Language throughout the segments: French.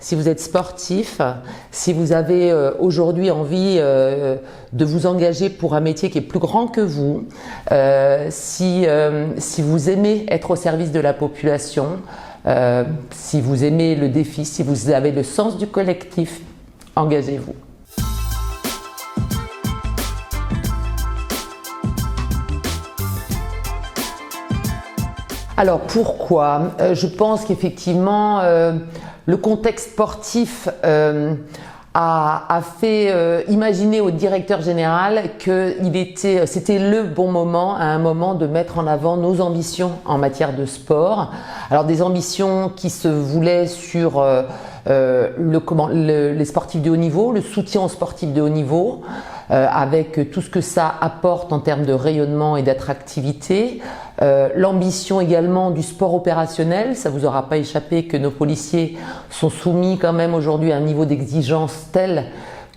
si vous êtes sportif, si vous avez aujourd'hui envie de vous engager pour un métier qui est plus grand que vous, si vous aimez être au service de la population, si vous aimez le défi, si vous avez le sens du collectif, engagez-vous. Alors pourquoi? Je pense qu'effectivement le contexte sportif a fait imaginer au directeur général que c'était le bon moment, à un moment, de mettre en avant nos ambitions en matière de sport. Alors des ambitions qui se voulaient sur les sportifs de haut niveau, le soutien aux sportifs de haut niveau, avec tout ce que ça apporte en termes de rayonnement et d'attractivité. L'ambition également du sport opérationnel, ça vous aura pas échappé que nos policiers sont soumis quand même aujourd'hui à un niveau d'exigence tel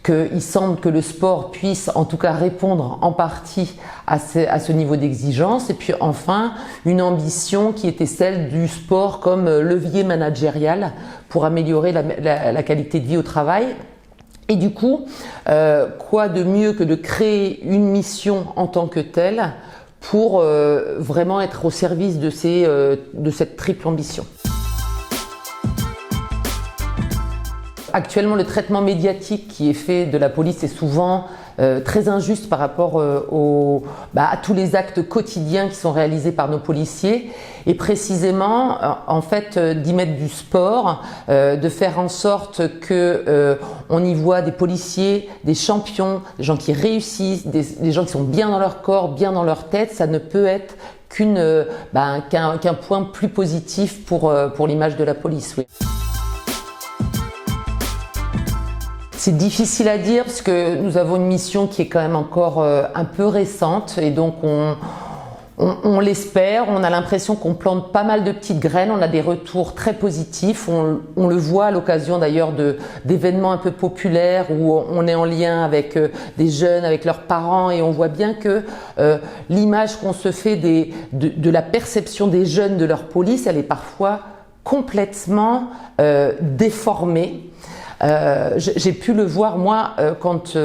qu'il semble que le sport puisse en tout cas répondre en partie à ce niveau d'exigence. Et puis enfin, une ambition qui était celle du sport comme levier managérial pour améliorer la qualité de vie au travail. Et du coup, quoi de mieux que de créer une mission en tant que telle pour vraiment être au service de cette triple ambition. Actuellement, le traitement médiatique qui est fait de la police est souvent très injuste par rapport à tous les actes quotidiens qui sont réalisés par nos policiers, et précisément en fait d'y mettre du sport, de faire en sorte que on y voit des policiers, des champions, des gens qui réussissent, des gens qui sont bien dans leur corps, bien dans leur tête. Ça ne peut être qu'un point plus positif pour l'image de la police. Oui. C'est difficile à dire parce que nous avons une mission qui est quand même encore un peu récente, et donc on l'espère, on a l'impression qu'on plante pas mal de petites graines, on a des retours très positifs, on le voit à l'occasion d'ailleurs d'événements un peu populaires où on est en lien avec des jeunes, avec leurs parents, et on voit bien que l'image qu'on se fait de la perception des jeunes de leur police, elle est parfois complètement déformée. J'ai pu le voir moi quand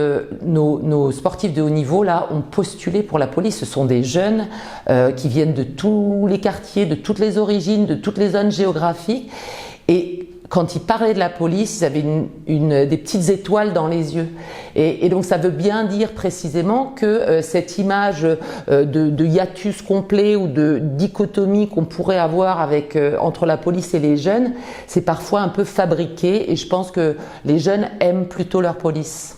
nos sportifs de haut niveau là ont postulé pour la police. Ce sont des jeunes qui viennent de tous les quartiers, de toutes les origines, de toutes les zones géographiques, et quand ils parlaient de la police, ils avaient des petites étoiles dans les yeux. Et donc ça veut bien dire précisément que cette image de hiatus complet ou de dichotomie qu'on pourrait avoir entre la police et les jeunes, c'est parfois un peu fabriqué, et je pense que les jeunes aiment plutôt leur police.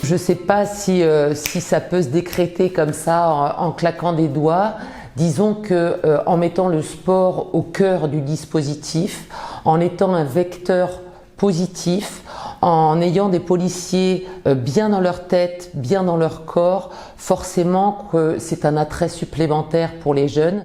Je ne sais pas si ça peut se décréter comme ça en claquant des doigts. Disons que en mettant le sport au cœur du dispositif, en étant un vecteur positif, en ayant des policiers bien dans leur tête, bien dans leur corps, forcément que c'est un attrait supplémentaire pour les jeunes.